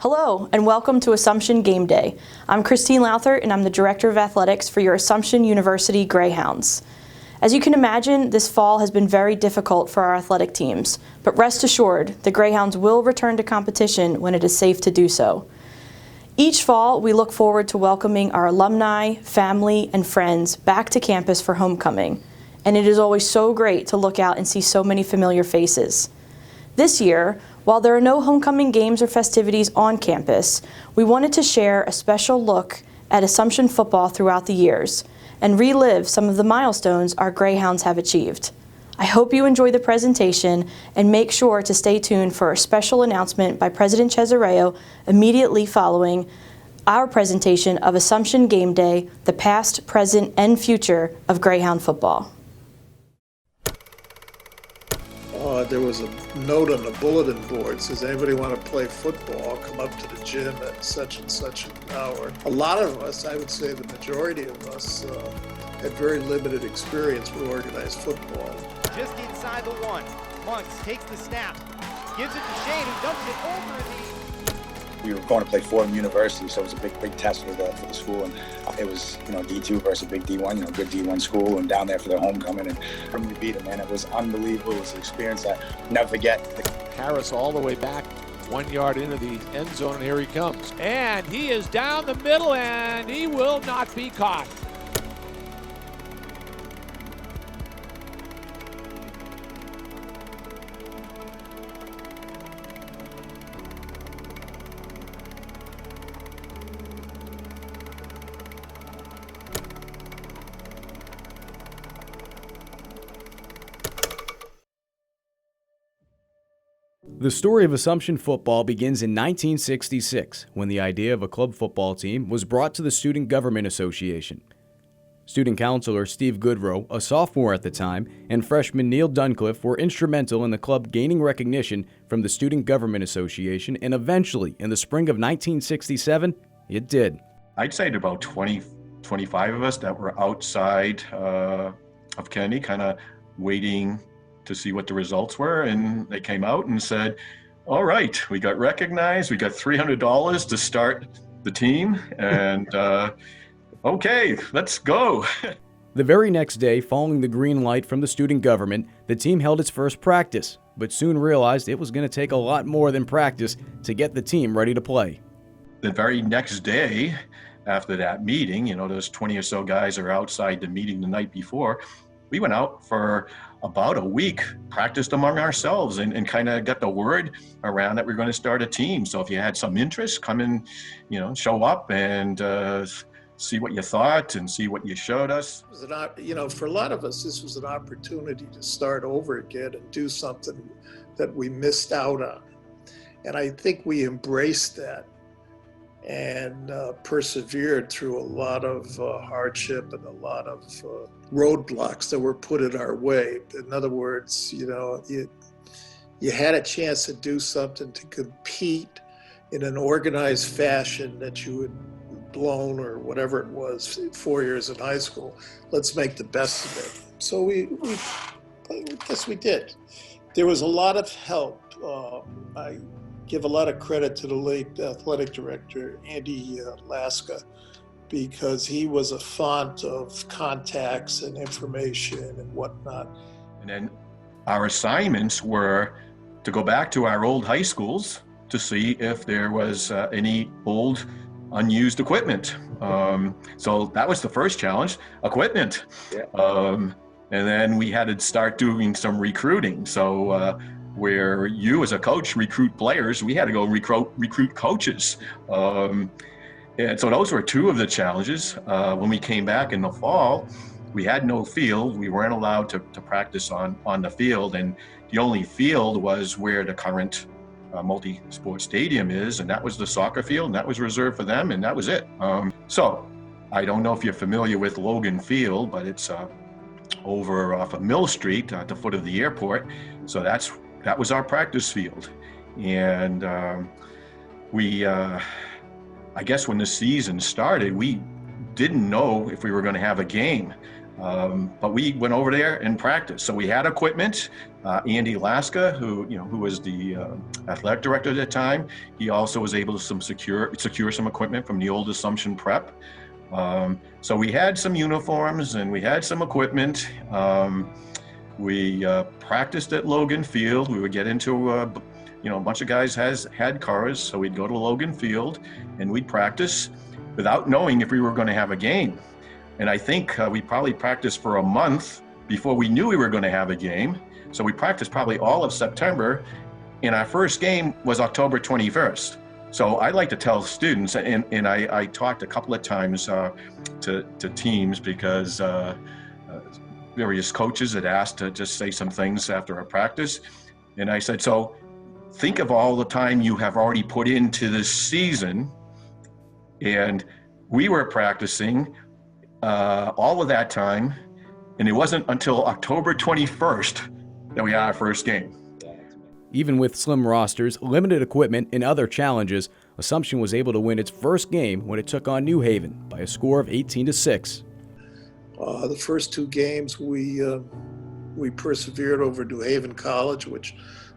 Hello, and welcome to Assumption GameDay. I'm Christine Lowthert, and I'm the Director of Athletics for your Assumption University Greyhounds. As you can imagine, this fall has been very difficult for our athletic teams, but rest assured, the Greyhounds will return to competition when it is safe to do so. Each fall, we look forward to welcoming our alumni, family, and friends back to campus for homecoming, and it is always so great to look out and see so many familiar faces. This year, while there are no homecoming games or festivities on campus, we wanted to share a special look at Assumption football throughout the years and relive some of the milestones our Greyhounds have achieved. I hope you enjoy the presentation and make sure to stay tuned for a special announcement by President Cesareo immediately following our presentation of Assumption GameDay, the past, present, and future of Greyhound football. There was a note on the bulletin board, says anybody want to play football, come up to the gym at such and such an hour. A lot of us, I would say the majority of us, had very limited experience with organized football. Just inside the one, Monks takes the snap, gives it to Shane, who dumps it over the... We were going to play Fordham University, so it was a big test for the school, and it was, D2 versus a big D1, good D1 school, and down there for their homecoming, and we beat them, man. It was unbelievable. It was an experience that I'll never forget. Harris all the way back, 1 yard into the end zone, and here he comes. And he is down the middle, and he will not be caught. The story of Assumption football begins in 1966, when the idea of a club football team was brought to the Student Government Association. Student counselor Steve Goodrow, a sophomore at the time, and freshman Neil Duncliffe were instrumental in the club gaining recognition from the Student Government Association, and eventually, in the spring of 1967, it did. I'd say about 25 of us that were outside of Kennedy, kind of waiting to see what the results were, and they came out and said, all right, we got recognized, we got $300 to start the team, and okay, let's go. The very next day, following the green light from the student government, the team held its first practice, but soon realized it was going to take a lot more than practice to get the team ready to play. The very next day after that meeting, those 20 or so guys are outside the meeting the night before, we went out for about a week, practiced among ourselves, and kind of got the word around that we're going to start a team. So if you had some interest, come and, show up and see what you thought and see what you showed us. For a lot of us, this was an opportunity to start over again and do something that we missed out on. And I think we embraced that and persevered through a lot of hardship and a lot of roadblocks that were put in our way. In other words, you had a chance to do something, to compete in an organized fashion that you had blown or whatever it was 4 years in high school. Let's make the best of it. So I guess we did. There was a lot of help. I give a lot of credit to the late athletic director, Andy Laska, because he was a font of contacts and information and whatnot. And then our assignments were to go back to our old high schools to see if there was any old unused equipment. So that was the first challenge, equipment. Yeah. And then we had to start doing some recruiting. So where you as a coach recruit players, we had to go recruit coaches. And so those were two of the challenges. When we came back in the fall, we had no field. We weren't allowed to practice on the field, and the only field was where the current multi-sport stadium is, and that was the soccer field, and that was reserved for them, and that was it. So I don't know if you're familiar with Logan Field, but it's over off of Mill Street at the foot of the airport. So that was our practice field. And I guess when the season started, we didn't know if we were going to have a game. But we went over there and practiced. So we had equipment. Andy Laska, who was the athletic director at the time, he also was able to secure some equipment from the old Assumption Prep. So we had some uniforms and we had some equipment. We practiced at Logan Field. We would get into a bunch of guys had cars, so we'd go to Logan Field and we'd practice without knowing if we were going to have a game. And I think we probably practiced for a month before we knew we were going to have a game. So we practiced probably all of September, and our first game was October 21st. So I like to tell students, and I talked a couple of times to teams because various coaches had asked to just say some things after a practice. And I said, so think of all the time you have already put into this season. And we were practicing all of that time, and it wasn't until October 21st that we had our first game. Even with slim rosters, limited equipment, and other challenges, Assumption was able to win its first game when it took on New Haven by a score of 18-6. The first two games we persevered over New Haven College, which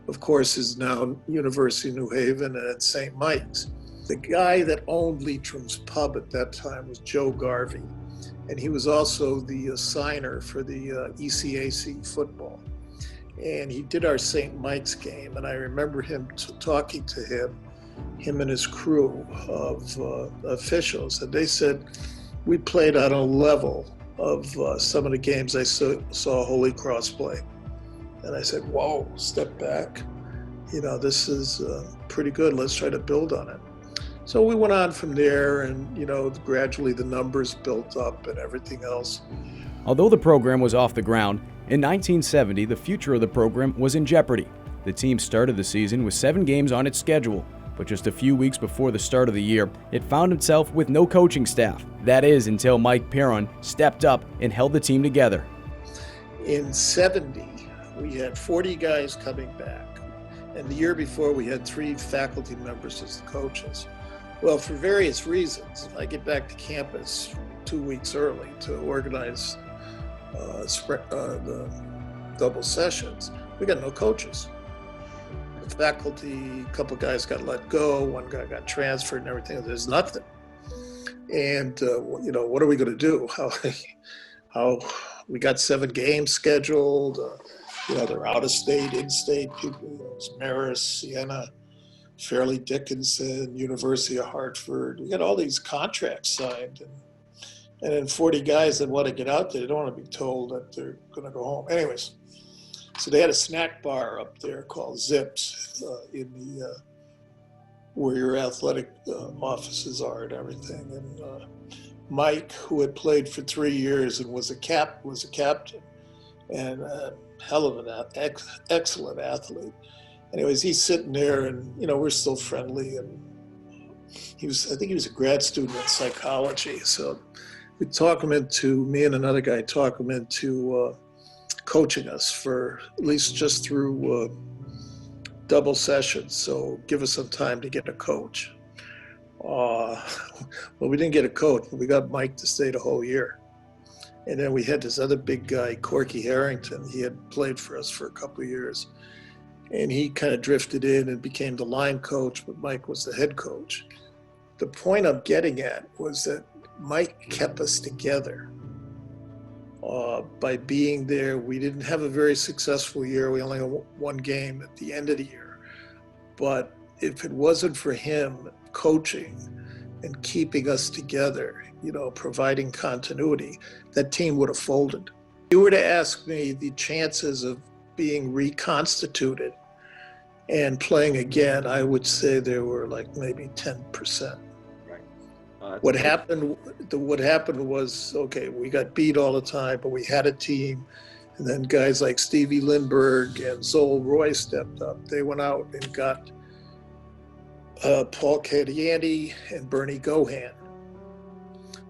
of course is now University of New Haven, and at St. Mike's. The guy that owned Leitrim's Pub at that time was Joe Garvey, and he was also the signer for the ECAC football. And he did our St. Mike's game, and I remember him talking to him and his crew of officials, and they said we played on a level of some of the games I saw Holy Cross play. And I said, whoa, step back. This is pretty good. Let's try to build on it. So we went on from there, and gradually the numbers built up and everything else. Although the program was off the ground, in 1970 the future of the program was in jeopardy. The team started the season with 7 games on its schedule, but just a few weeks before the start of the year, it found itself with no coaching staff. That is, until Mike Perron stepped up and held the team together. In 70, we had 40 guys coming back, and the year before we had 3 faculty members as the coaches. Well, for various reasons, I get back to campus 2 weeks early to organize the double sessions. We got no coaches. The faculty, a couple guys got let go, one guy got transferred and everything. There's nothing. And, what are we going to do? How we got 7 games scheduled. They're out of state, in-state people. Marist, Siena, Fairleigh Dickinson, University of Hartford. We got all these contracts signed. And then 40 guys that want to get out there, they don't want to be told that they're going to go home. Anyways, so they had a snack bar up there called Zips in the where your athletic offices are and everything. And Mike, who had played for 3 years and was a captain and a hell of an excellent athlete. Anyways, he's sitting there, and we're still friendly. And I think he was a grad student in psychology. So me and another guy talk him into coaching us for at least just through double sessions. So give us some time to get a coach. Well, we didn't get a coach, but we got Mike to stay the whole year. And then we had this other big guy, Corky Harrington. He had played for us for a couple of years. And he kind of drifted in and became the line coach, but Mike was the head coach. The point I'm getting at was that Mike kept us together by being there. We didn't have a very successful year. We only had 1 game at the end of the year. But if it wasn't for him coaching and keeping us together, providing continuity, that team would have folded. If you were to ask me the chances of being reconstituted and playing again, I would say there were like maybe 10%. What happened was, okay, we got beat all the time, but we had a team. And then guys like Stevie Lindbergh and Zoel Roy stepped up. They went out and got Paul Cadiani and Bernie Gohan,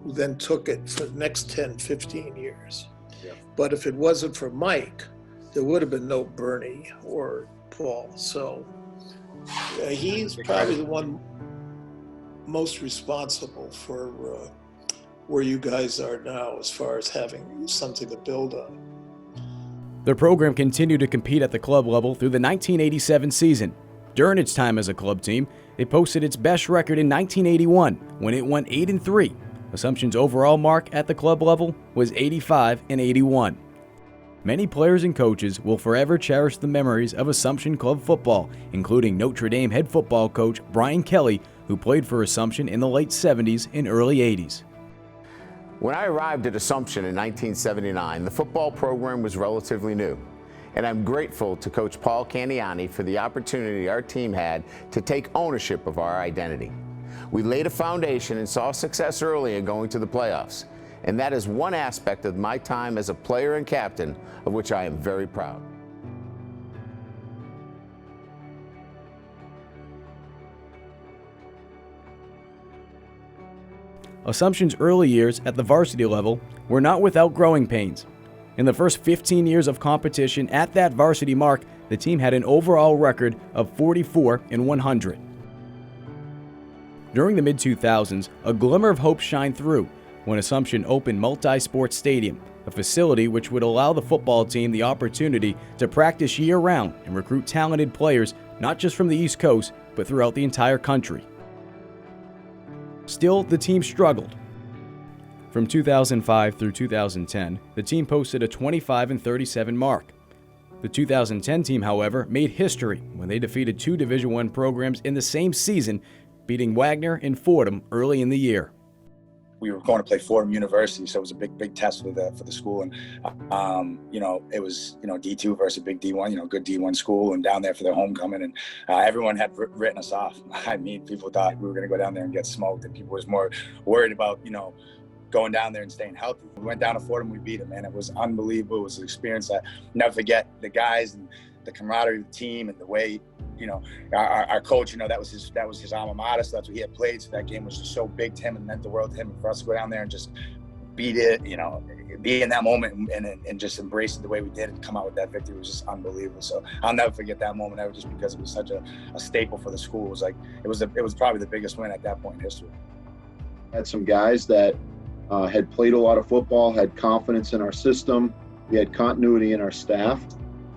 who then took it for the next 10, 15 years. Yeah. But if it wasn't for Mike, there would have been no Bernie or Paul. So he's probably the one most responsible for where you guys are now as far as having something to build on. The program continued to compete at the club level through the 1987 season. During its time as a club team, it posted its best record in 1981 when it won 8-3. Assumption's overall mark at the club level was 85-81. Many players and coaches will forever cherish the memories of Assumption Club football, including Notre Dame head football coach Brian Kelly, who played for Assumption in the late 70s and early 80s. When I arrived at Assumption in 1979, the football program was relatively new, and I'm grateful to Coach Paul Candiani for the opportunity our team had to take ownership of our identity. We laid a foundation and saw success early in going to the playoffs, and that is one aspect of my time as a player and captain of which I am very proud. Assumption's early years at the varsity level were not without growing pains. In the first 15 years of competition at that varsity mark, the team had an overall record of 44-100. During the mid-2000s, a glimmer of hope shined through when Assumption opened Multi-Sports Stadium, a facility which would allow the football team the opportunity to practice year-round and recruit talented players not just from the East Coast, but throughout the entire country. Still, the team struggled. From 2005 through 2010, the team posted a 25-37 mark. The 2010 team, however, made history when they defeated two Division I programs in the same season, beating Wagner and Fordham early in the year. We were going to play Fordham University, so it was a big test for the school. And it was D2 versus a big D1, good D1 school, and down there for their homecoming. And everyone had written us off. I mean, people thought we were going to go down there and get smoked, and people was more worried about going down there and staying healthy. We went down to Fordham, we beat them, and it was unbelievable. It was an experience that I'll never forget. The guys and the camaraderie of the team and the way, our coach, that was his alma mater. So that's what he had played. So that game was just so big to him and meant the world to him. And for us to go down there and just beat it, be in that moment and just embrace it the way we did and come out with that victory was just unbelievable. So I'll never forget that moment ever, just because it was such a staple for the school. It was probably the biggest win at that point in history. Had some guys that had played a lot of football, had confidence in our system. We had continuity in our staff.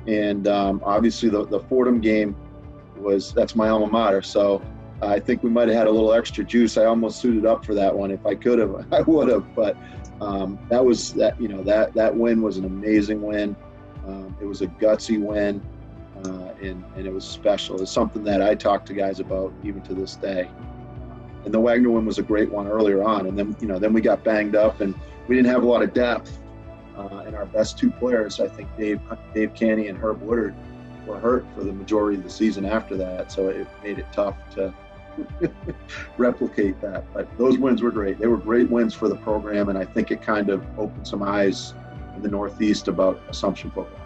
And obviously the Fordham game that's my alma mater. So I think we might have had a little extra juice. I almost suited up for that one. If I could have, I would have. But that win was an amazing win. It was a gutsy win, and it was special. It's something that I talk to guys about even to this day. And the Wagner one was a great one earlier on. And then we got banged up and we didn't have a lot of depth. And our best two players, I think Dave Canny and Herb Woodard, were hurt for the majority of the season after that. So it made it tough to replicate that. But those wins were great. They were great wins for the program. And I think it kind of opened some eyes in the Northeast about Assumption football.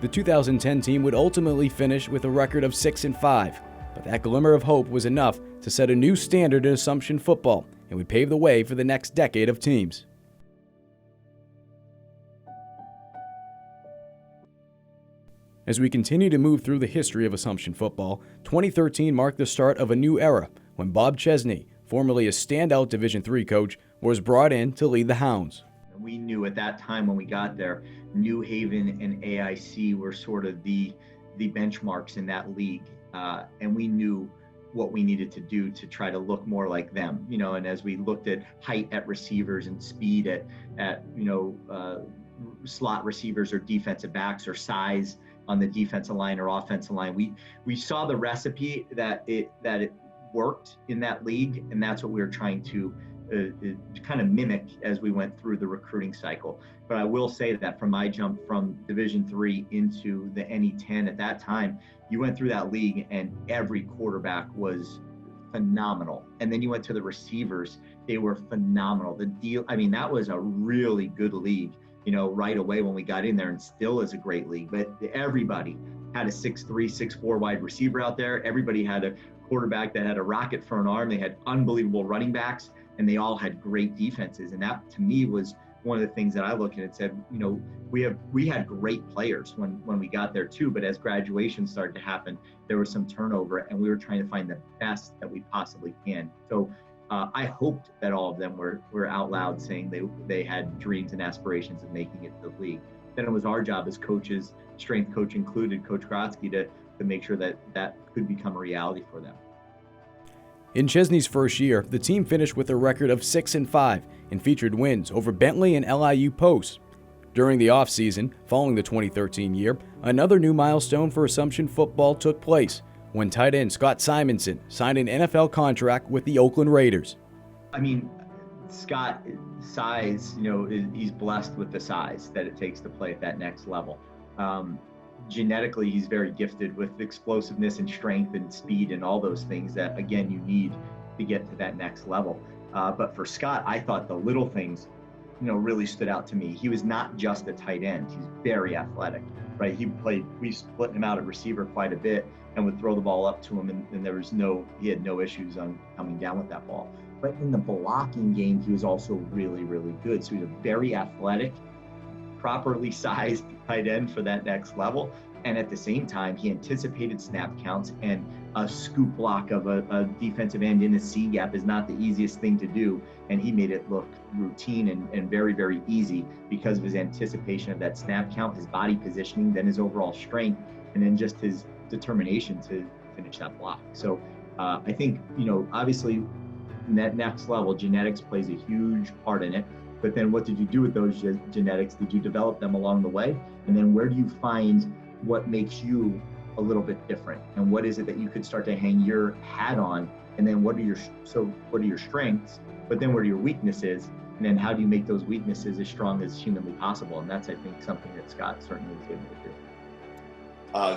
The 2010 team would ultimately finish with a record of 6-5. But that glimmer of hope was enough to set a new standard in Assumption football and would pave the way for the next decade of teams. As we continue to move through the history of Assumption football, 2013 marked the start of a new era when Bob Chesney, formerly a standout Division III coach, was brought in to lead the Hounds. We knew at that time when we got there, New Haven and AIC were sort of the benchmarks in that league. And we knew what we needed to do to try to look more like them, and as we looked at height at receivers and speed at slot receivers or defensive backs or size on the defensive line or offensive line, we saw the recipe that it worked in that league, and that's what we were trying to kind of mimic as we went through the recruiting cycle. But I will say that from my jump from Division III into the NE10 at that time, you went through that league and every quarterback was phenomenal. And then you went to the receivers, they were phenomenal. That was a really good league, right away when we got in there, and still is a great league. But everybody had a 6'3", 6'4" wide receiver out there. Everybody had a quarterback that had a rocket for an arm. They had unbelievable running backs, and they all had great defenses. And that, to me, was one of the things that I looked at and said, we had great players when we got there too, but as graduation started to happen, there was some turnover, and we were trying to find the best that we possibly can. So I hoped that all of them were out loud saying they had dreams and aspirations of making it to the league. Then it was our job as coaches, strength coach included, Coach Grotsky, to make sure that that could become a reality for them. In Chesney's first year, the team finished with a record of 6-5 and featured wins over Bentley and LIU Post. During the offseason, following the 2013 year, another new milestone for Assumption football took place when tight end Scott Simonson signed an NFL contract with the Oakland Raiders. I mean, Scott, size, he's blessed with the size that it takes to play at that next level. Genetically, he's very gifted with explosiveness and strength and speed and all those things that, again, you need to get to that next level. But for Scott, I thought the little things, really stood out to me. He was not just a tight end. He's very athletic, right? We split him out at receiver quite a bit and would throw the ball up to him, and he had no issues on coming down with that ball. But in the blocking game, he was also really, really good. So he's a very athletic, properly sized tight end for that next level. And at the same time, he anticipated snap counts, and a scoop block of a defensive end in a C gap is not the easiest thing to do. And he made it look routine and very, very easy because of his anticipation of that snap count, his body positioning, then his overall strength, and then just his determination to finish that block. So I think, obviously that next level, genetics plays a huge part in it. But then what did you do with those genetics? Did you develop them along the way? And then where do you find what makes you a little bit different? And what is it that you could start to hang your hat on? And then what are your strengths? But then what are your weaknesses? And then how do you make those weaknesses as strong as humanly possible? And that's, I think, something that Scott certainly was able to do.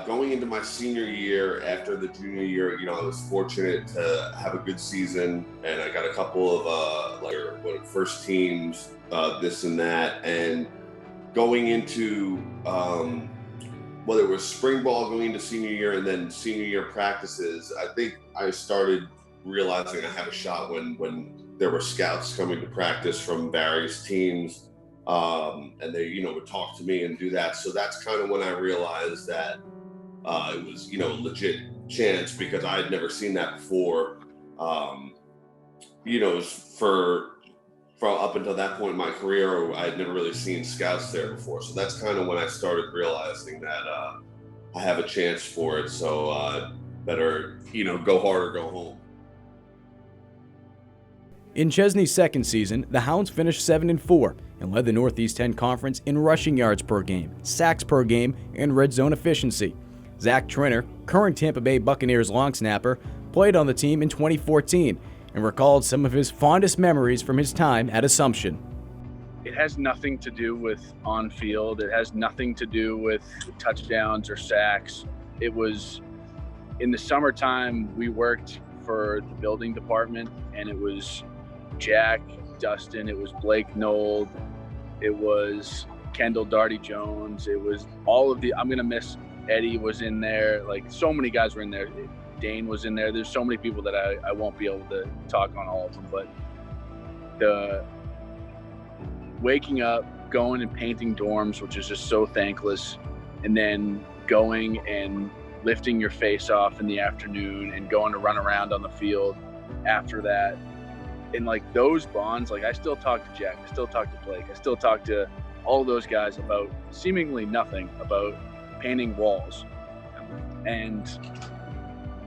Going into my senior year, after the junior year, I was fortunate to have a good season, and I got a couple of first teams, this and that. And going into whether it was spring ball going into senior year and then senior year practices, I think I started realizing I had a shot when there were scouts coming to practice from various teams. And they, would talk to me and do that. So that's kind of when I realized that it was, a legit chance, because I had never seen that before. For up until that point in my career, I had never really seen scouts there before. So that's kind of when I started realizing that I have a chance for it. So better, go hard or go home. In Chesney's second season, the Hounds finished 7-4 and led the Northeast 10 Conference in rushing yards per game, sacks per game, and red zone efficiency. Zach Triner, current Tampa Bay Buccaneers long snapper, played on the team in 2014 and recalled some of his fondest memories from his time at Assumption. It has nothing to do with on field. It has nothing to do with touchdowns or sacks. It was in the summertime, we worked for the building department, and it was Jack, Dustin, it was Blake Nold, it was Kendall Darty Jones, it was all of I'm going to miss Eddie was in there. Like, so many guys were in there. Dane was in there. There's so many people that I won't be able to talk on all of them, but the waking up, going and painting dorms, which is just so thankless, and then going and lifting your face off in the afternoon and going to run around on the field after that. And like those bonds, like I still talk to Jack, I still talk to Blake, I still talk to all those guys about seemingly nothing, about painting walls, and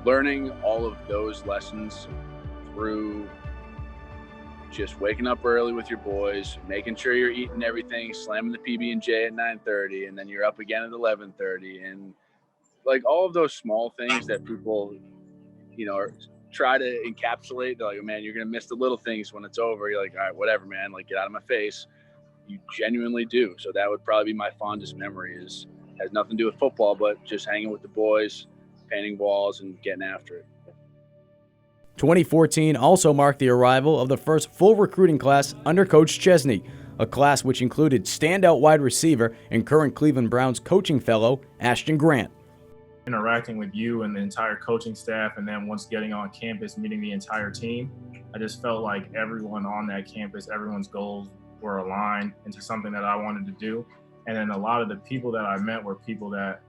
learning all of those lessons through just waking up early with your boys, making sure you're eating everything, slamming the PB&J at 9:30, and then you're up again at 11:30, and like all of those small things that people, try to encapsulate. They're like, oh, man, you're gonna miss the little things when it's over. You're like, all right, whatever, man. Like, get out of my face. You genuinely do. So that would probably be my fondest memory. Has nothing to do with football, but just hanging with the boys, painting walls, and getting after it. 2014 also marked the arrival of the first full recruiting class under Coach Chesney, a class which included standout wide receiver and current Cleveland Browns coaching fellow Ashton Grant. Interacting with you and the entire coaching staff, and then once getting on campus, meeting the entire team, I just felt like everyone on that campus, everyone's goals were aligned into something that I wanted to do. And then a lot of the people that I met were people that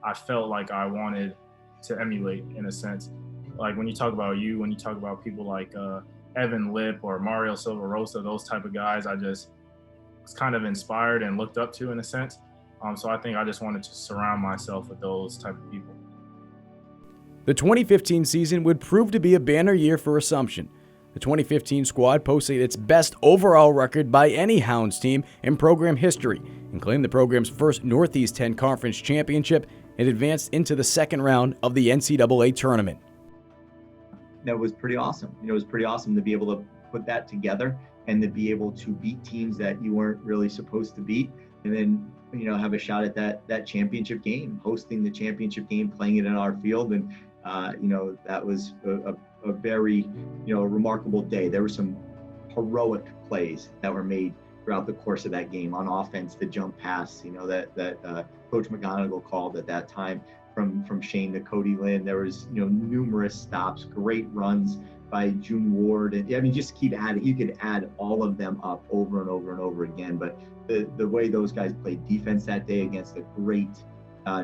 I felt like I wanted to emulate, in a sense. Like when you talk about people like Evan Lipp or Mario Silverosa, those type of guys, I just was kind of inspired and looked up to in a sense. So I think I just wanted to surround myself with those type of people. The 2015 season would prove to be a banner year for Assumption. The 2015 squad posted its best overall record by any Hounds team in program history and claimed the program's first Northeast 10 Conference championship and advanced into the second round of the NCAA tournament. That was pretty awesome. It was pretty awesome to be able to put that together and to be able to beat teams that you weren't really supposed to beat, and then have a shot at that championship game, hosting the championship game, playing it in our field, and that was a very remarkable day. There were some heroic plays that were made throughout the course of that game on offense. The jump pass, that Coach McGonigal called at that time from Shane to Cody Lynn. There was numerous stops, great runs by June Ward, and just keep adding. You could add all of them up over and over and over again. But the way those guys played defense that day against a great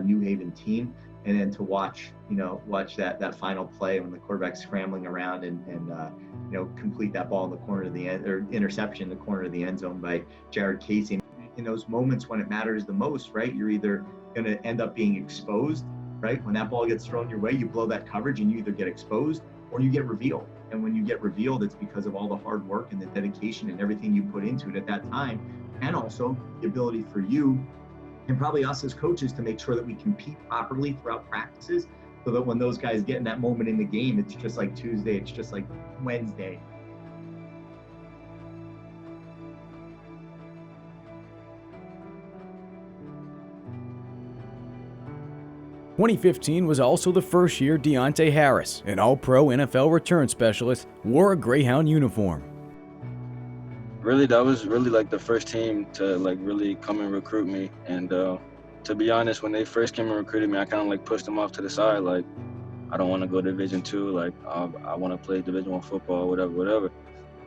New Haven team, and then to watch that final play when the quarterback's scrambling around and complete that ball in the corner of the end, or interception in the corner of the end zone by Jared Casey. In those moments when it matters the most, right? You're either going to end up being exposed, right? When that ball gets thrown your way, you blow that coverage and you either get exposed or you get revealed. And when you get revealed, it's because of all the hard work and the dedication and everything you put into it at that time. And also the ability for you and probably us as coaches to make sure that we compete properly throughout practices, so that when those guys get in that moment in the game, it's just like Tuesday, it's just like Wednesday. – 2015 was also the first year Deonte Harris, an all-pro NFL return specialist, wore a Greyhound uniform. Really, that was really like the first team to really come and recruit me. And to be honest, when they first came and recruited me, I kind of pushed them off to the side. I don't want to go to Division II. I want to play Division I football, whatever.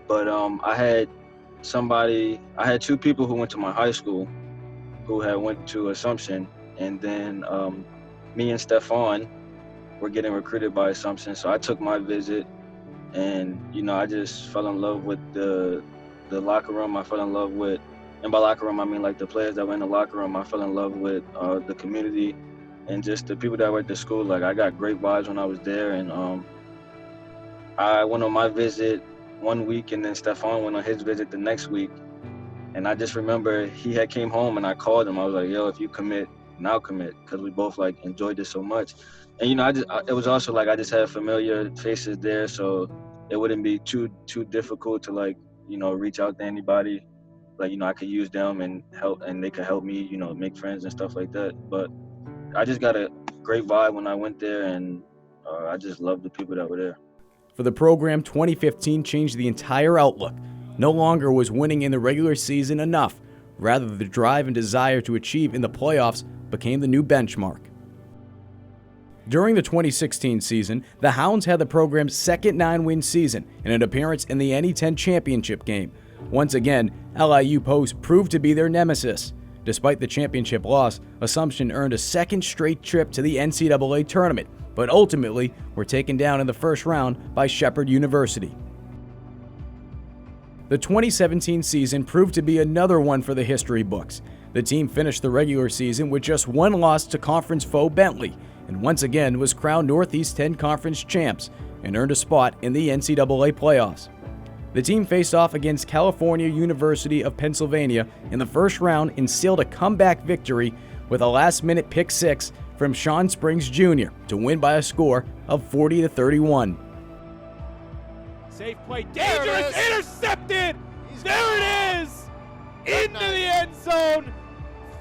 But I had two people who went to my high school who had went to Assumption, and then me and Stefan were getting recruited by Assumption. So I took my visit, and I just fell in love with the locker room. I fell in love with, and by locker room I mean the players that were in the locker room. I fell in love with the community and just the people that were at the school. I got great vibes when I was there, and I went on my visit one week, and then Stefan went on his visit the next week. And I just remember he had came home, and I called him. I was like, yo, if you commit, and I'll commit, because we both enjoyed this so much. And it was also I just had familiar faces there, so it wouldn't be too difficult to reach out to anybody. I could use them and help, and they could help me, make friends and stuff like that. But I just got a great vibe when I went there, and I just loved the people that were there. For the program, 2015 changed the entire outlook. No longer was winning in the regular season enough. Rather, the drive and desire to achieve in the playoffs became the new benchmark. During the 2016 season, the Hounds had the program's second 9-win season and an appearance in the NE10 championship game. Once again, LIU Post proved to be their nemesis. Despite the championship loss, Assumption earned a second straight trip to the NCAA tournament, but ultimately were taken down in the first round by Shepherd University. The 2017 season proved to be another one for the history books. The team finished the regular season with just one loss to conference foe Bentley, and once again was crowned Northeast 10 Conference champs and earned a spot in the NCAA playoffs. The team faced off against California University of Pennsylvania in the first round and sealed a comeback victory with a last-minute pick six from Sean Springs Jr. to win by a score of 40-31. Safe play, dangerous, intercepted! There it is! Into the end zone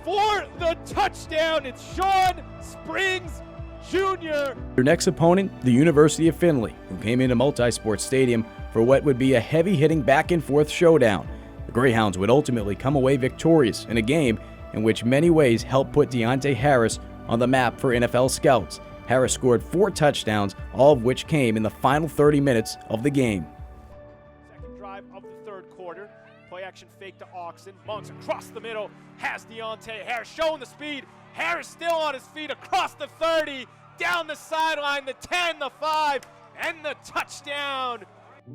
for the touchdown. It's Sean Springs Jr. Their next opponent, the University of Findlay, who came into Multisport Stadium for what would be a heavy-hitting back-and-forth showdown. The Greyhounds would ultimately come away victorious in a game in which many ways helped put Deonte Harris on the map for NFL scouts. Harris scored 4 touchdowns, all of which came in the final 30 minutes of the game. Second drive of the third quarter. Play action fake to Oxen. Monks across the middle. Has Deonte Harris showing the speed. Harris still on his feet across the 30. Down the sideline, the 10, the 5, and the touchdown.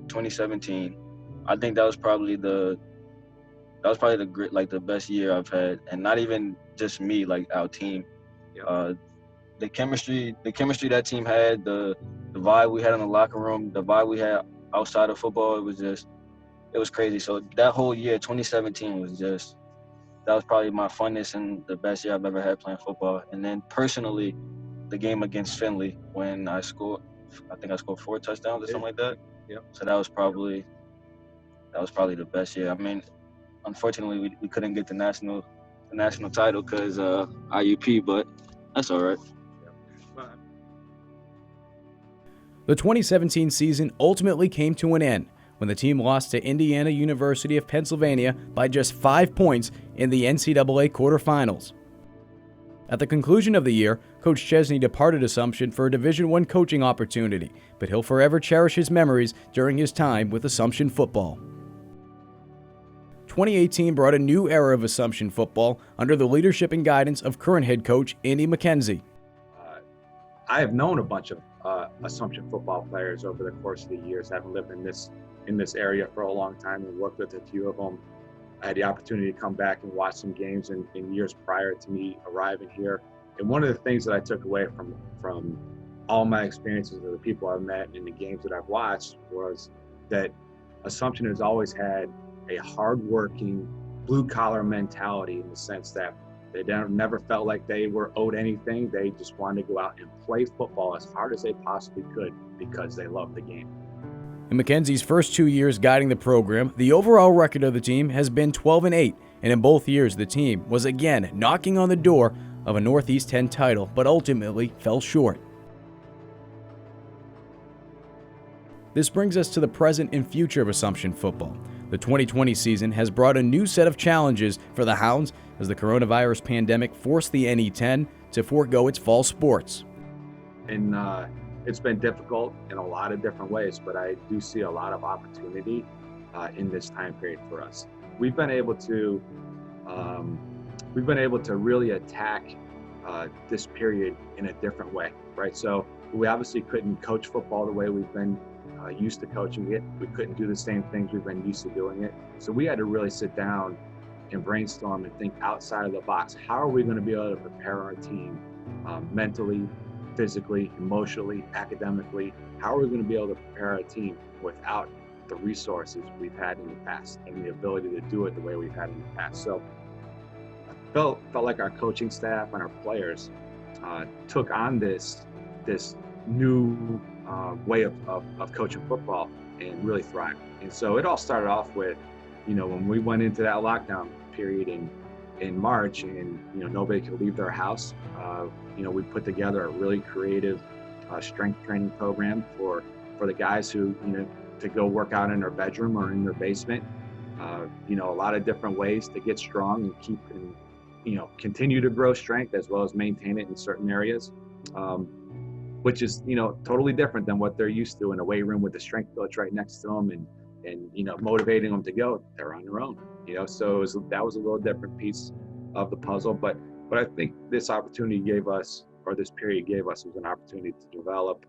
2017. I think that was probably the great, like the best year I've had, and not even just me, like our team. The chemistry that team had, the vibe we had in the locker room, the vibe we had outside of football, it was crazy. So that whole year, 2017, that was probably my funnest and the best year I've ever had playing football. And then personally, the game against Finley when I scored 4 touchdowns or something like that. Yep. So that was probably the best year. I mean, unfortunately, we couldn't get the national title because IUP, but that's all right. The 2017 season ultimately came to an end when the team lost to Indiana University of Pennsylvania by just 5 points in the NCAA quarterfinals. At the conclusion of the year, Coach Chesney departed Assumption for a Division I coaching opportunity, but he'll forever cherish his memories during his time with Assumption football. 2018 brought a new era of Assumption football under the leadership and guidance of current head coach Andy McKenzie. I have known a bunch of Assumption football players over the course of the years, having lived in this area for a long time and worked with a few of them. I had the opportunity to come back and watch some games in years prior to me arriving here. And one of the things that I took away from all my experiences of the people I've met and the games that I've watched was that Assumption has always had a hardworking, blue-collar mentality, in the sense that they never felt like they were owed anything. They just wanted to go out and play football as hard as they possibly could because they loved the game. In McKenzie's first 2 years guiding the program, the overall record of the team has been 12-8, and in both years the team was again knocking on the door of a Northeast 10 title, but ultimately fell short. This brings us to the present and future of Assumption football. The 2020 season has brought a new set of challenges for the Hounds as the coronavirus pandemic forced the NE10 to forego its fall sports. And it's been difficult in a lot of different ways, but I do see a lot of opportunity in this time period for us. We've been able to really attack this period in a different way, right? So we obviously couldn't coach football the way we've been used to coaching it. We couldn't do the same things we've been used to doing it. So we had to really sit down and brainstorm and think outside of the box. How are we going to be able to prepare our team mentally, physically, emotionally, academically? How are we going to be able to prepare our team without the resources we've had in the past and the ability to do it the way we've had in the past? So I felt like our coaching staff and our players took on this new way of coaching football and really thrived. And so it all started off with, when we went into that lockdown period in March and, nobody could leave their house, we put together a really creative strength training program for the guys who, to go work out in their bedroom or in their basement. A lot of different ways to get strong and keep and, continue to grow strength as well as maintain it in certain areas. Which is, totally different than what they're used to in a weight room with the strength coach right next to them and motivating them to go. They're on their own, so that was a little different piece of the puzzle. But I think this opportunity gave us, or this period gave us, was an opportunity to develop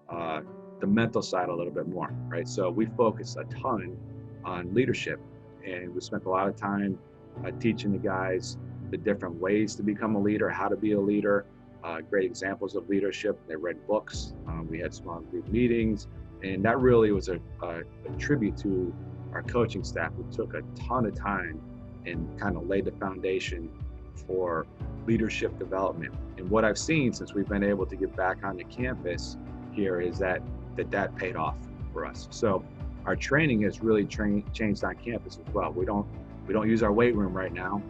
the mental side a little bit more, right? So we focused a ton on leadership, and we spent a lot of time teaching the guys the different ways to become a leader, how to be a leader. Great examples of leadership. They read books. We had small group meetings, and that really was a tribute to our coaching staff, who took a ton of time and kind of laid the foundation for leadership development. And what I've seen since we've been able to get back on the campus here is that paid off for us. So our training has really changed on campus as well. We don't use our weight room right now.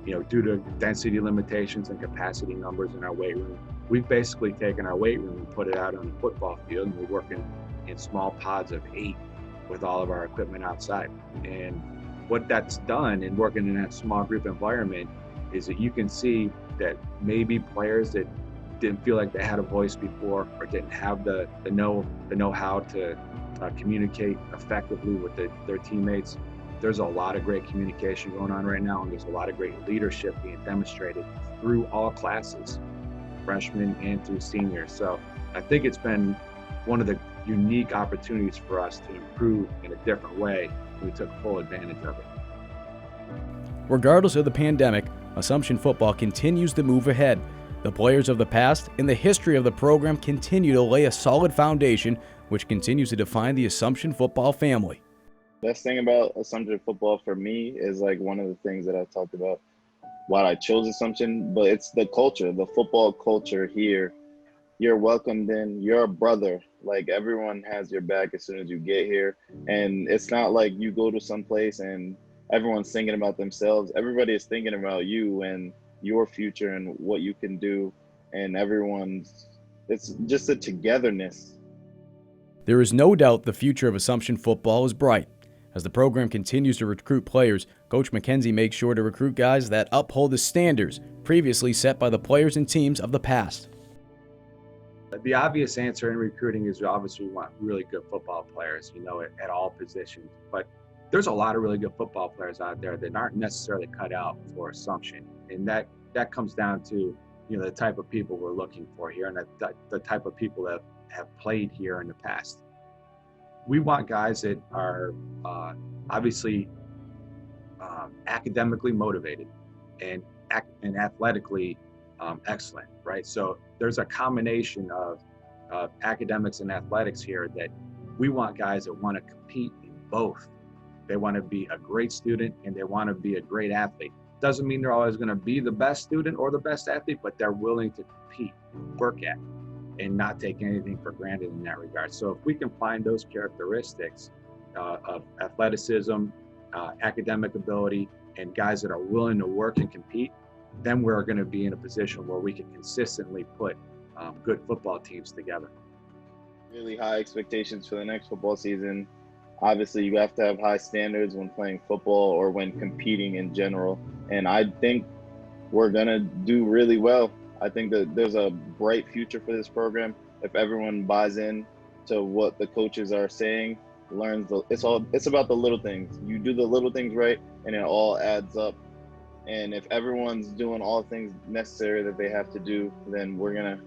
Due to density limitations and capacity numbers in our weight room, we've basically taken our weight room and put it out on the football field, and we're working in small pods of 8 with all of our equipment outside. And what that's done in working in that small group environment is that you can see that maybe players that didn't feel like they had a voice before or didn't have the know-how to communicate effectively with their teammates. There's a lot of great communication going on right now, and there's a lot of great leadership being demonstrated through all classes, freshmen and through seniors. So I think it's been one of the unique opportunities for us to improve in a different way. We took full advantage of it. Regardless of the pandemic, Assumption football continues to move ahead. The players of the past and the history of the program continue to lay a solid foundation, which continues to define the Assumption football family. Best thing about Assumption football for me is like one of the things that I talked about why I chose Assumption, but it's the culture, the football culture here. You're welcomed in, you're a brother. Like everyone has your back as soon as you get here. And it's not like you go to some place and everyone's thinking about themselves. Everybody is thinking about you and your future and what you can do. And it's just a togetherness. There is no doubt the future of Assumption football is bright. As the program continues to recruit players, Coach McKenzie makes sure to recruit guys that uphold the standards previously set by the players and teams of the past. The obvious answer in recruiting is obviously we want really good football players, at all positions. But there's a lot of really good football players out there that aren't necessarily cut out for Assumption. And that comes down to, the type of people we're looking for here and the type of people that have played here in the past. We want guys that are obviously academically motivated and athletically excellent, right? So there's a combination of academics and athletics here that we want guys that want to compete in both. They want to be a great student and they want to be a great athlete. Doesn't mean they're always going to be the best student or the best athlete, but they're willing to compete, work at, and not take anything for granted in that regard. So if we can find those characteristics of athleticism, academic ability, and guys that are willing to work and compete, then we're going to be in a position where we can consistently put good football teams together. Really high expectations for the next football season. Obviously, you have to have high standards when playing football or when competing in general. And I think we're going to do really well. I think that there's a bright future for this program if everyone buys in to what the coaches are saying, it's about the little things. You do the little things right and it all adds up. And if everyone's doing all the things necessary that they have to do, then we're going to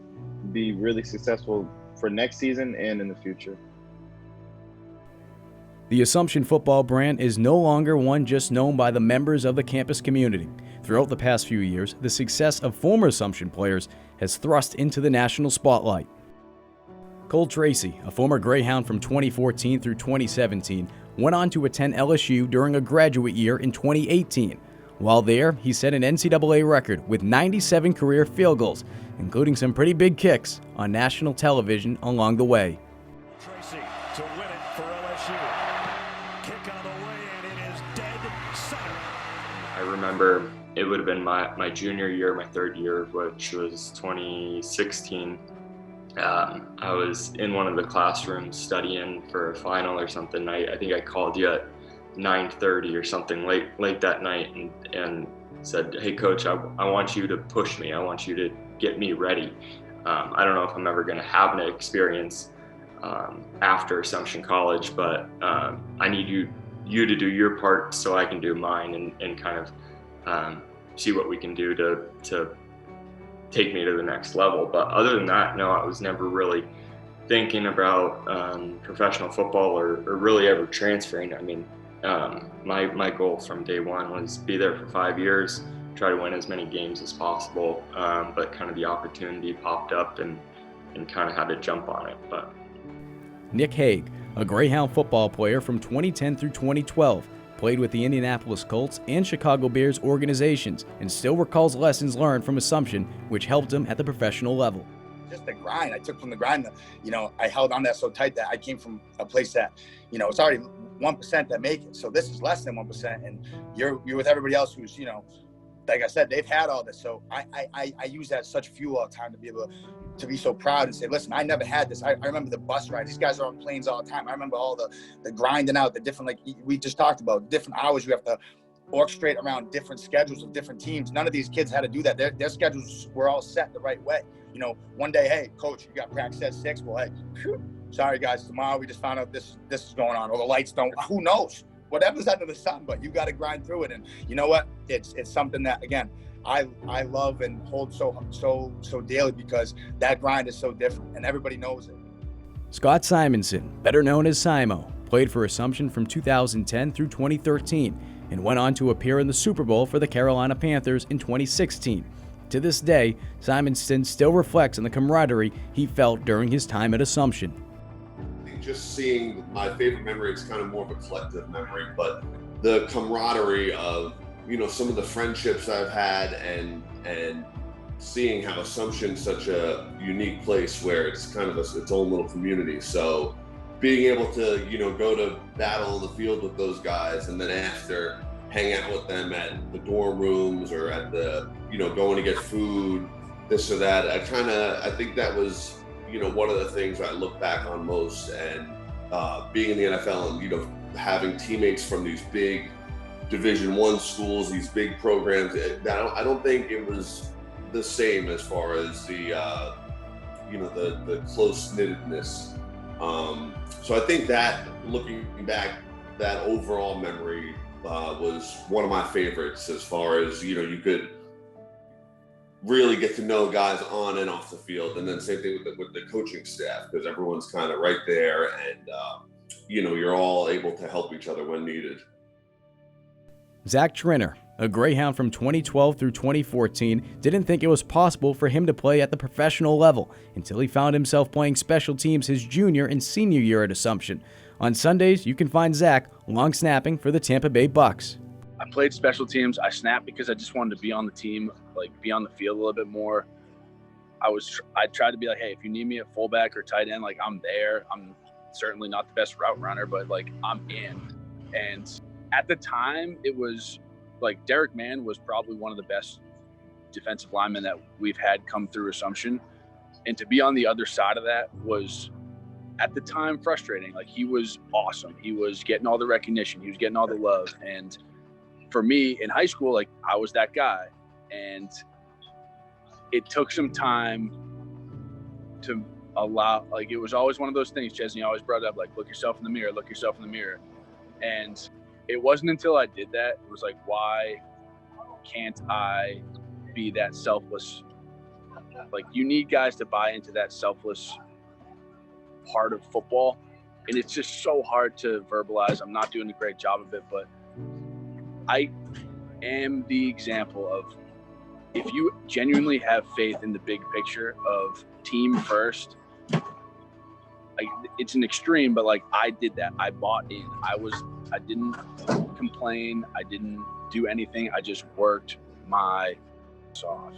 be really successful for next season and in the future. The Assumption football brand is no longer one just known by the members of the campus community. Throughout the past few years, the success of former Assumption players has thrust into the national spotlight. Cole Tracy, a former Greyhound from 2014 through 2017, went on to attend LSU during a graduate year in 2018. While there, he set an NCAA record with 97 career field goals, including some pretty big kicks on national television along the way. Tracy to win it for LSU. Kick on the way, and it is dead center. I remember it would have been my junior year, my third year, which was 2016. I was in one of the classrooms studying for a final or something. I think I called you at 9:30 or something late that night and said, "Hey coach, I want you to push me. I want you to get me ready. I don't know if I'm ever going to have an experience after Assumption College, but I need you to do your part so I can do mine and kind of see what we can do to take me to the next level." But other than that, no, I was never really thinking about professional football or really ever transferring. I mean, my goal from day one was be there for 5 years, try to win as many games as possible. But kind of the opportunity popped up and kind of had to jump on it. But Nick Haag, a Greyhound football player from 2010 through 2012, played with the Indianapolis Colts and Chicago Bears organizations, and still recalls lessons learned from Assumption, which helped him at the professional level. Just the grind. I took from the grind. I held on that so tight that I came from a place that, it's already 1% that make it. So this is less than 1%, and you're with everybody else who's, like I said, they've had all this. So I use that as such fuel all the time to be able to be so proud and say, listen, I never had this. I remember the bus ride. These guys are on planes all the time. I remember all the grinding out, the different, like we just talked about, different hours you have to orchestrate around different schedules of different teams. None of these kids had to do that. Their schedules were all set the right way. One day, hey, coach, you got practice at 6. Well, hey, sorry guys, tomorrow we just found out this is going on, or the lights don't. Who knows? Whatever's under the sun, but you got to grind through it. And you know what? It's something that, again, I love and hold so dearly because that grind is so different, and everybody knows it. Scott Simonson, better known as Simo, played for Assumption from 2010 through 2013 and went on to appear in the Super Bowl for the Carolina Panthers in 2016. To this day, Simonson still reflects on the camaraderie he felt during his time at Assumption. Just seeing my favorite memory, it's kind of more of a collective memory, but the camaraderie of, some of the friendships I've had and seeing how Assumption's such a unique place where it's kind of its own little community. So being able to, go to battle in the field with those guys and then after hang out with them at the dorm rooms or at the, going to get food, this or that. I think that was, one of the things I look back on most, and being in the NFL and, having teammates from these big Division I schools, these big programs, I don't think it was the same as far as the close-knittedness. So I think that, looking back, that overall memory was one of my favorites as far as, you could really get to know guys on and off the field. And then same thing with the coaching staff, because everyone's kind of right there and, you're all able to help each other when needed. Zach Triner, a Greyhound from 2012 through 2014, didn't think it was possible for him to play at the professional level until he found himself playing special teams his junior and senior year at Assumption. On Sundays, you can find Zach long snapping for the Tampa Bay Bucks. I played special teams. I snapped because I just wanted to be on the team, be on the field a little bit more. I tried to be like, hey, if you need me at fullback or tight end, I'm there. I'm certainly not the best route runner, but I'm in. And at the time, it was Derek Mann was probably one of the best defensive linemen that we've had come through Assumption. And to be on the other side of that was, at the time, frustrating. He was awesome. He was getting all the recognition. He was getting all the love. And for me in high school, I was that guy. And it took some time to allow, it was always one of those things, Chesney always brought up, look yourself in the mirror, look yourself in the mirror. And it wasn't until I did that, it was why can't I be that selfless? You need guys to buy into that selfless part of football. And it's just so hard to verbalize. I'm not doing a great job of it, but I am the example of, if you genuinely have faith in the big picture of team first, it's an extreme, but I did that. I bought in. I didn't complain. I didn't do anything. I just worked my ass off.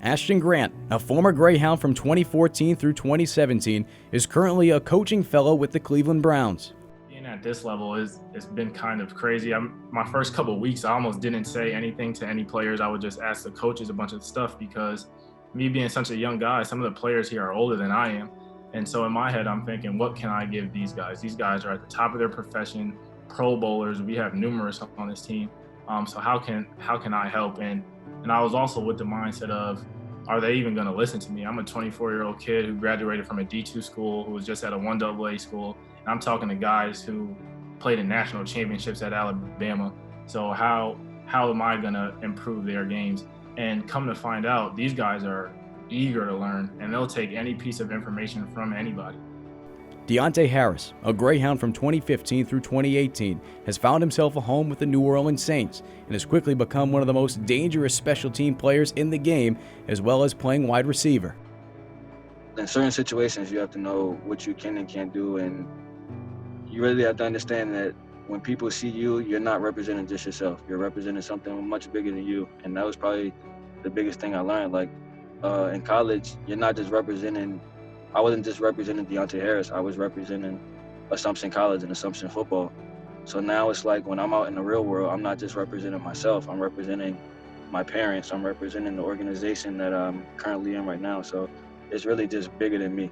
Ashton Grant, a former Greyhound from 2014 through 2017, is currently a coaching fellow with the Cleveland Browns. Being at this level it's been kind of crazy. My first couple of weeks, I almost didn't say anything to any players. I would just ask the coaches a bunch of stuff, because me being such a young guy, some of the players here are older than I am. And so in my head, I'm thinking, what can I give these guys? These guys are at the top of their profession, Pro Bowlers. We have numerous on this team. So how can I help? And I was also with the mindset of, are they even going to listen to me? I'm a 24-year-old kid who graduated from a D2 school, who was just at a 1AA school. And I'm talking to guys who played in national championships at Alabama. So how am I going to improve their games? And come to find out, these guys are eager to learn, and they'll take any piece of information from anybody. Deonte Harris, a Greyhound from 2015 through 2018, has found himself a home with the New Orleans Saints and has quickly become one of the most dangerous special team players in the game, as well as playing wide receiver. In certain situations, you have to know what you can and can't do, and you really have to understand that when people see you, you're not representing just yourself. You're representing something much bigger than you, and that was probably the biggest thing I learned. In college, you're not just representing, I wasn't just representing Deonte Harris, I was representing Assumption College and Assumption football. So now it's when I'm out in the real world, I'm not just representing myself, I'm representing my parents, I'm representing the organization that I'm currently in right now. So it's really just bigger than me.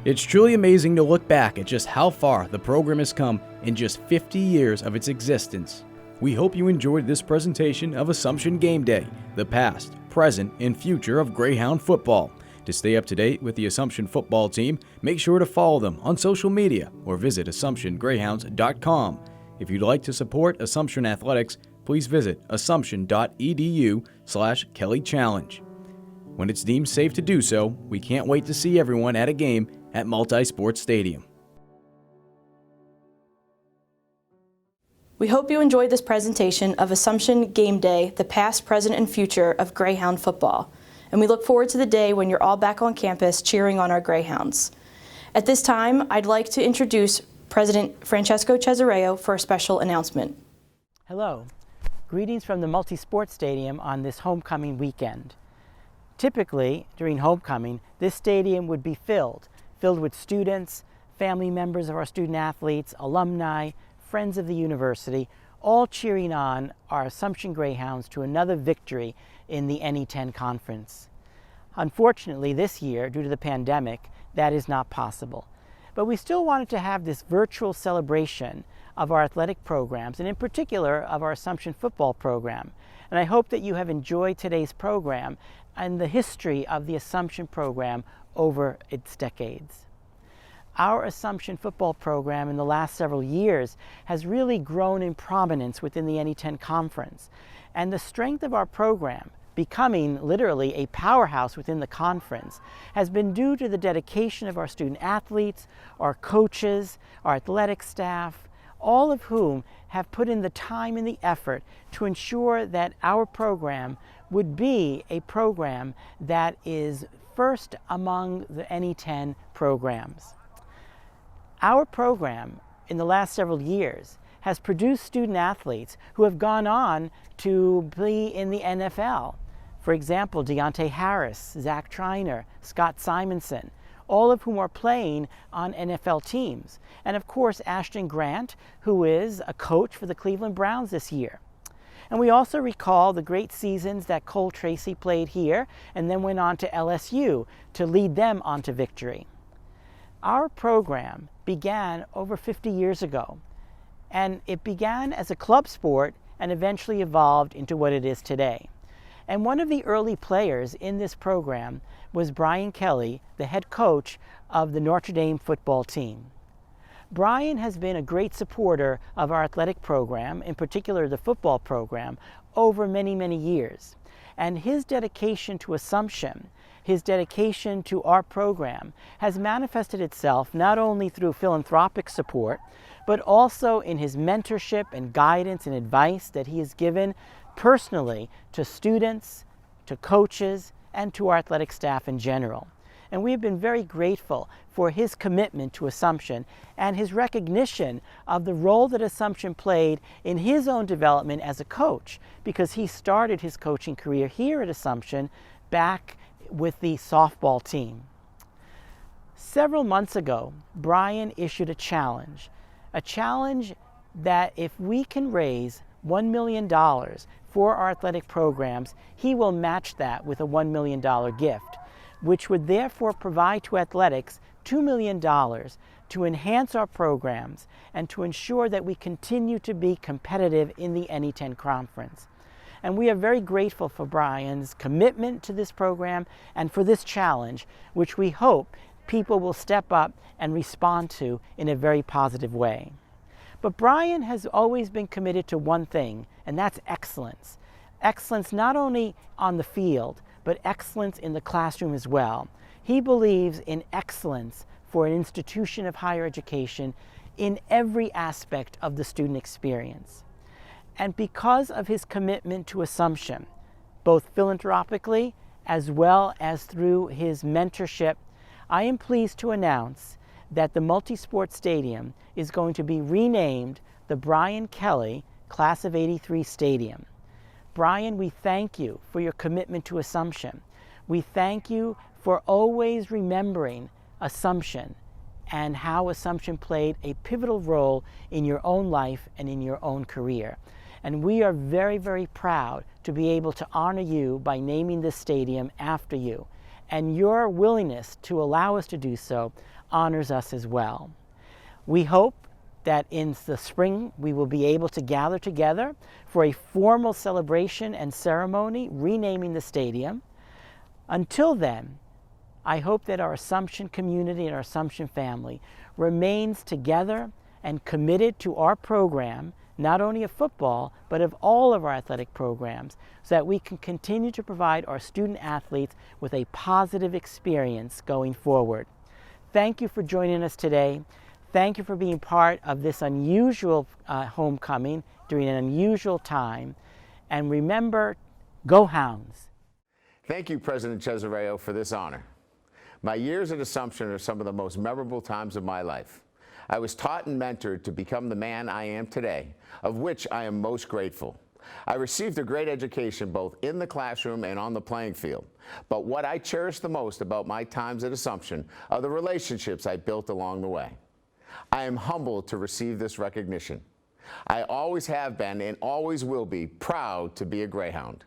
It's truly amazing to look back at just how far the program has come in just 50 years of its existence. We hope you enjoyed this presentation of Assumption GameDay, the past, present, and future of Greyhound football. To stay up to date with the Assumption football team, make sure to follow them on social media or visit AssumptionGreyhounds.com. If you'd like to support Assumption Athletics, please visit assumption.edu/Kelly Challenge. When it's deemed safe to do so, we can't wait to see everyone at a game at Multi-Sports Stadium. We hope you enjoyed this presentation of Assumption GameDay, the past, present, and future of Greyhound football. And we look forward to the day when you're all back on campus cheering on our Greyhounds. At this time, I'd like to introduce President Francesco Cesareo for a special announcement. Hello. Greetings from the Multi-Sports Stadium on this homecoming weekend. Typically, during homecoming, this stadium would be filled with students, family members of our student athletes, alumni, friends of the university, all cheering on our Assumption Greyhounds to another victory in the NE10 conference. Unfortunately, this year, due to the pandemic, that is not possible. But we still wanted to have this virtual celebration of our athletic programs, and in particular of our Assumption football program. And I hope that you have enjoyed today's program and the history of the Assumption program over its decades. Our Assumption football program in the last several years has really grown in prominence within the NE10 conference. And the strength of our program, becoming literally a powerhouse within the conference, has been due to the dedication of our student athletes, our coaches, our athletic staff, all of whom have put in the time and the effort to ensure that our program would be a program that is first among the NE10 programs. Our program in the last several years has produced student athletes who have gone on to be in the NFL. For example, Deonte Harris, Zach Triner, Scott Simonson, all of whom are playing on NFL teams. And of course, Ashton Grant, who is a coach for the Cleveland Browns this year. And we also recall the great seasons that Tracy played here and then went on to LSU to lead them on to victory. Our program began over 50 years ago, and it began as a club sport and eventually evolved into what it is today. And one of the early players in this program was Brian Kelly, the head coach of the Notre Dame football team. Brian has been a great supporter of our athletic program, in particular the football program, over many, many years. And his dedication to Assumption, his dedication to our program, has manifested itself not only through philanthropic support, but also in his mentorship and guidance and advice that he has given personally to students, to coaches, and to our athletic staff in general. And we have been very grateful for his commitment to Assumption and his recognition of the role that Assumption played in his own development as a coach, because he started his coaching career here at Assumption back with the softball team. Several months ago, Brian issued a challenge that if we can raise $1 million for our athletic programs, he will match that with a $1 million gift, which would therefore provide to athletics $2 million to enhance our programs and to ensure that we continue to be competitive in the NE10 conference. And we are very grateful for Brian's commitment to this program and for this challenge, which we hope people will step up and respond to in a very positive way. But Brian has always been committed to one thing, and that's excellence. Excellence not only on the field, but excellence in the classroom as well. He believes in excellence for an institution of higher education in every aspect of the student experience. And because of his commitment to Assumption, both philanthropically as well as through his mentorship, I am pleased to announce that the Multi-Sports Stadium is going to be renamed the Brian Kelly Class of '83 Stadium. Brian, we thank you for your commitment to Assumption. We thank you for always remembering Assumption and how Assumption played a pivotal role in your own life and in your own career. And we are very, very proud to be able to honor you by naming this stadium after you. And your willingness to allow us to do so honors us as well. We hope that in the spring we will be able to gather together for a formal celebration and ceremony renaming the stadium. Until then, I hope that our Assumption community and our Assumption family remains together and committed to our program, not only of football, but of all of our athletic programs, so that we can continue to provide our student athletes with a positive experience going forward. Thank you for joining us today. Thank you for being part of this unusual homecoming during an unusual time. And remember, go Hounds! Thank you, President Cesareo, for this honor. My years at Assumption are some of the most memorable times of my life. I was taught and mentored to become the man I am today, of which I am most grateful. I received a great education both in the classroom and on the playing field. But what I cherish the most about my times at Assumption are the relationships I built along the way. I am humbled to receive this recognition. I always have been and always will be proud to be a Greyhound.